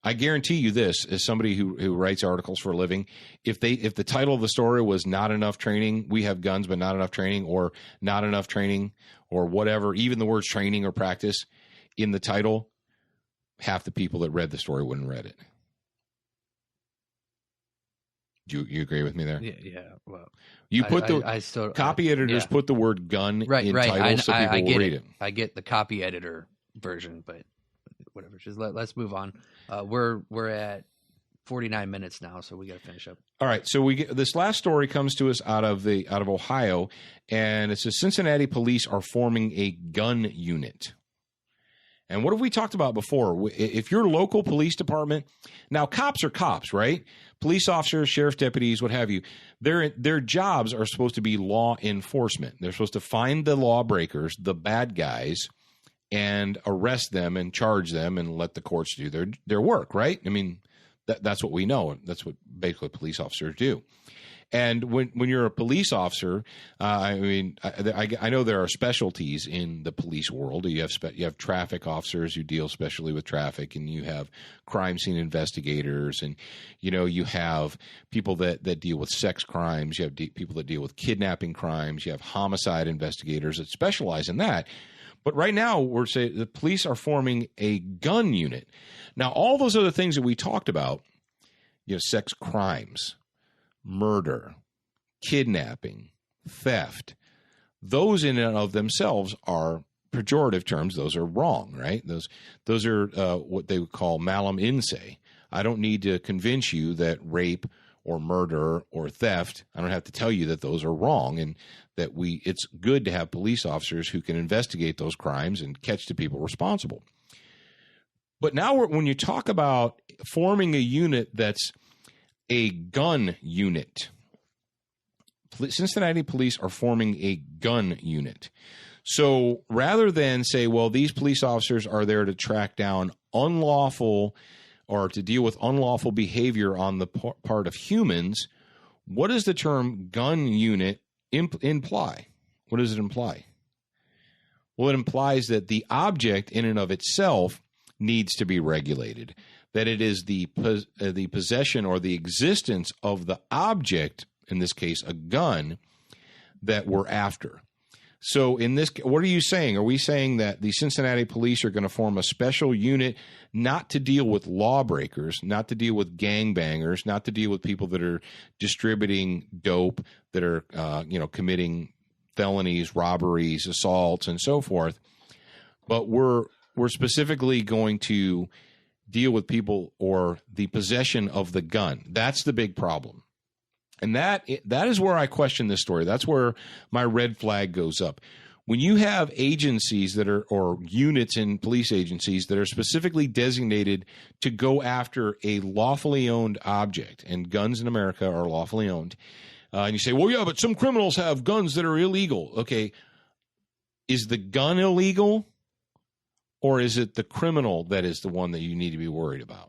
I guarantee you this, as somebody who writes articles for a living, if the title of the story was not enough training, we have guns but not enough training, or not enough training, or whatever, even the words training or practice in the title, half the people that read the story wouldn't read it. Do you agree with me there? Yeah. Well, you put copy editors put the word gun in titles so people will read it. I get the copy editor version, but whatever. Just let's move on. We're at 49 minutes now, so we got to finish up. All right. So this last story comes to us out of Ohio, and it says Cincinnati police are forming a gun unit. And what have we talked about before? If your local police department, now cops are cops, right? Police officers, sheriff's deputies, what have you. Their jobs are supposed to be law enforcement. They're supposed to find the lawbreakers, the bad guys, and arrest them and charge them and let the courts do their work, right? I mean, that's what we know. That's what basically police officers do. And when you're a police officer, I know there are specialties in the police world. You have traffic officers who deal specially with traffic, and you have crime scene investigators, and you have people that deal with sex crimes. You have people that deal with kidnapping crimes. You have homicide investigators that specialize in that. But right now, we're saying the police are forming a gun unit. Now, all those other things that we talked about, sex crimes, murder, kidnapping, theft, those in and of themselves are pejorative terms. Those are wrong, right? Those are what they would call malum in se. I don't need to convince you that rape or murder or theft, I don't have to tell you that those are wrong, and that it's good to have police officers who can investigate those crimes and catch the people responsible. But now when you talk about forming a unit that's a gun unit, Cincinnati police are forming a gun unit. So rather than say, well, these police officers are there to track down unlawful or to deal with unlawful behavior on the part of humans, what does the term gun unit imply? What does it imply? Well, it implies that the object in and of itself needs to be regulated, that it is the possession or the existence of the object, in this case a gun, that we're after. So in this, what are you saying? Are we saying that the Cincinnati police are going to form a special unit not to deal with lawbreakers, not to deal with gangbangers, not to deal with people that are distributing dope, that are committing felonies, robberies, assaults, and so forth, but we're specifically going to deal with people or the possession of the gun? That's the big problem. And that is where I question this story. That's where my red flag goes up. When you have agencies that are, or units in police agencies that are specifically designated to go after a lawfully owned object, and guns in America are lawfully owned, and you say, well, yeah, but some criminals have guns that are illegal. Okay, is the gun illegal, or is it the criminal that is the one that you need to be worried about?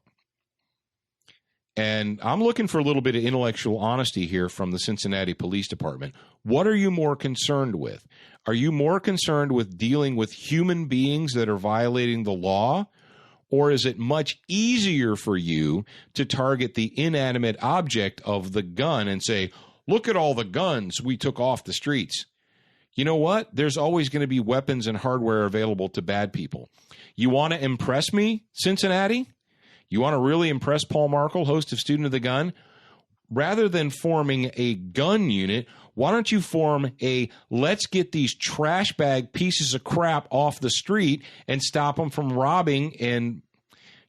And I'm looking for a little bit of intellectual honesty here from the Cincinnati Police Department. What are you more concerned with? Are you more concerned with dealing with human beings that are violating the law? Or is it much easier for you to target the inanimate object of the gun and say, look at all the guns we took off the streets? You know what? There's always going to be weapons and hardware available to bad people. You want to impress me, Cincinnati? You want to really impress Paul Markle, host of Student of the Gun? Rather than forming a gun unit, why don't you form a let's get these trash bag pieces of crap off the street and stop them from robbing and,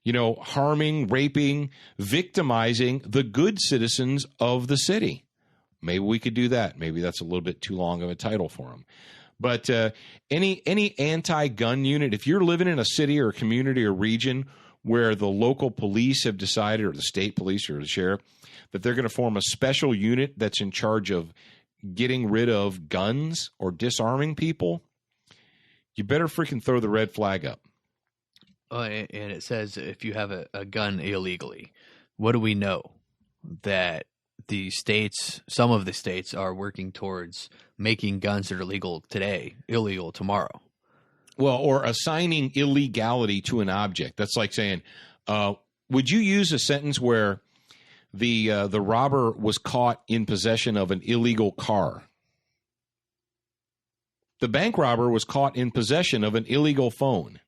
harming, raping, victimizing the good citizens of the city? Maybe we could do that. Maybe that's a little bit too long of a title for them. But any anti-gun unit, if you're living in a city or a community or region where the local police have decided, or the state police or the sheriff, that they're going to form a special unit that's in charge of getting rid of guns or disarming people, you better freaking throw the red flag up. And it says if you have a gun illegally, what do we know? That the states, some of the states are working towards making guns that are legal today illegal tomorrow. Well, or assigning illegality to an object. That's like saying, would you use a sentence where the robber was caught in possession of an illegal car? The bank robber was caught in possession of an illegal phone.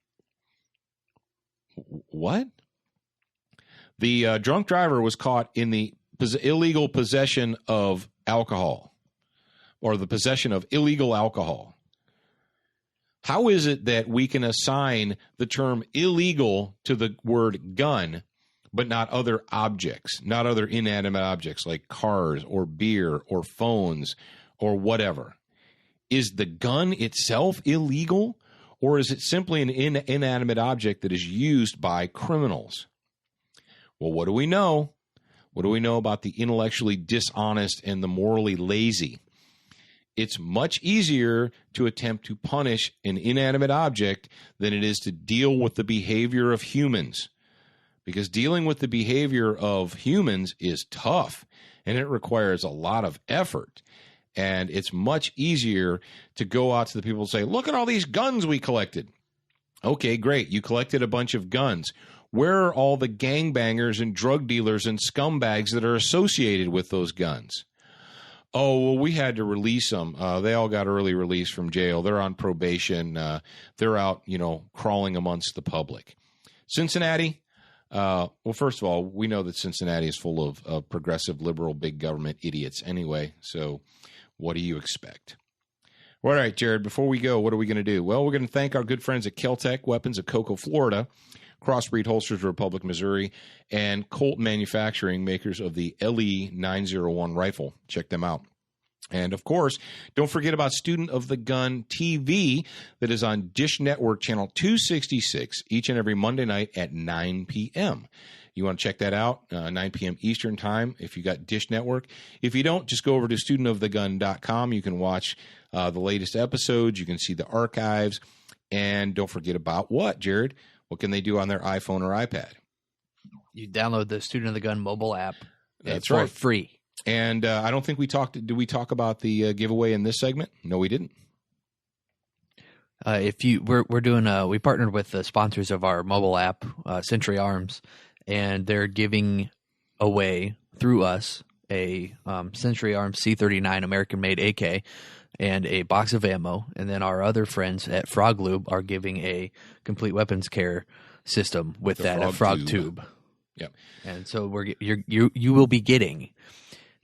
What? The drunk driver was caught in the illegal possession of alcohol, or the possession of illegal alcohol. How is it that we can assign the term illegal to the word gun, but not other objects, not other inanimate objects like cars or beer or phones or whatever? Is the gun itself illegal, or is it simply an inanimate object that is used by criminals? Well, what do we know? What do we know about the intellectually dishonest and the morally lazy? It's much easier to attempt to punish an inanimate object than it is to deal with the behavior of humans. Because dealing with the behavior of humans is tough, and it requires a lot of effort. And it's much easier to go out to the people and say, look at all these guns we collected. Okay, great. You collected a bunch of guns. Where are all the gangbangers and drug dealers and scumbags that are associated with those guns? Oh, well, we had to release them. They all got early release from jail. They're on probation. They're out, crawling amongst the public. Cincinnati, well, first of all, we know that Cincinnati is full of progressive, liberal, big government idiots anyway. So what do you expect? All right, Jared, before we go, what are we going to do? Well, we're going to thank our good friends at Keltec Weapons of Cocoa, Florida, Crossbreed Holsters of Republic, Missouri, and Colt Manufacturing, makers of the LE 901 rifle. Check them out. And, of course, don't forget about Student of the Gun TV that is on Dish Network Channel 266 each and every Monday night at 9 p.m. You want to check that out, 9 p.m. Eastern Time if you got Dish Network. If you don't, just go over to studentofthegun.com. You can watch the latest episodes. You can see the archives. And don't forget about what, Jared? What can they do on their iPhone or iPad? You download the Student of the Gun mobile app. That's for right. free. And I don't think we talked. Did we talk about the giveaway in this segment? No, we didn't. We're doing we partnered with the sponsors of our mobile app, Century Arms, and they're giving away through us a Century Arms C39 American-made AK and a box of ammo. And then our other friends at Frog Lube are giving a complete weapons care system with a Frog Tube. Yep. And so you will be getting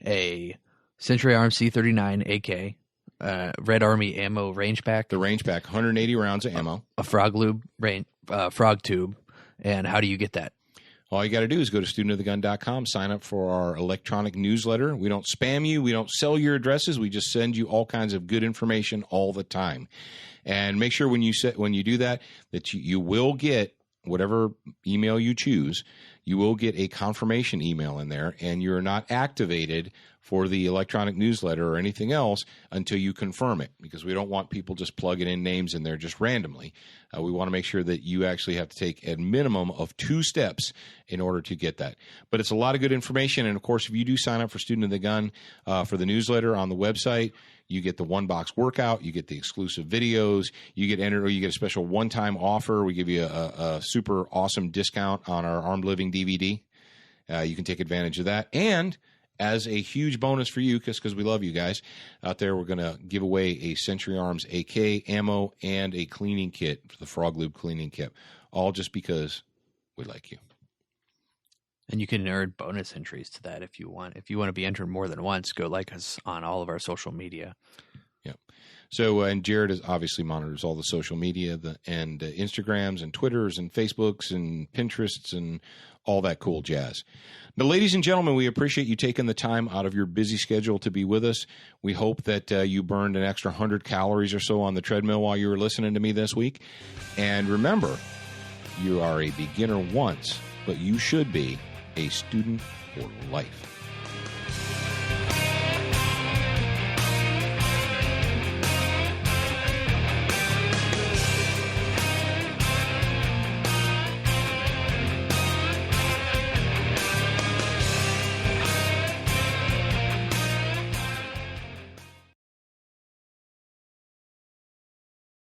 a Century Arms C39 AK, Red Army ammo range pack. The range pack, 180 rounds of ammo. A Frog Lube Frog Tube. And how do you get that? All you got to do is go to studentofthegun.com, sign up for our electronic newsletter. We don't spam you. We don't sell your addresses. We just send you all kinds of good information all the time. And make sure when you do that you will get whatever email you choose. You will get a confirmation email in there, and you're not activated for the electronic newsletter or anything else until you confirm it, because we don't want people just plugging in names in there just randomly. We want to make sure that you actually have to take a minimum of 2 steps in order to get that. But it's a lot of good information, and of course, if you do sign up for Student of the Gun for the newsletter on the website, you get the 1-box workout, you get the exclusive videos, you get entered, or you get a special one-time offer. We give you a super awesome discount on our Armed Living DVD. You can take advantage of that. And as a huge bonus for you, because we love you guys out there, we're going to give away a Century Arms AK ammo and a cleaning kit, the Frog Lube cleaning kit, all just because we like you. And you can earn bonus entries to that if you want. If you want to be entered more than once, go like us on all of our social media. Yeah. So, and Jared obviously monitors all the social media and Instagrams and Twitters and Facebooks and Pinterests and all that cool jazz. Now, ladies and gentlemen, we appreciate you taking the time out of your busy schedule to be with us. We hope that you burned an extra 100 calories or so on the treadmill while you were listening to me this week. And remember, you are a beginner once, but you should be a student for life.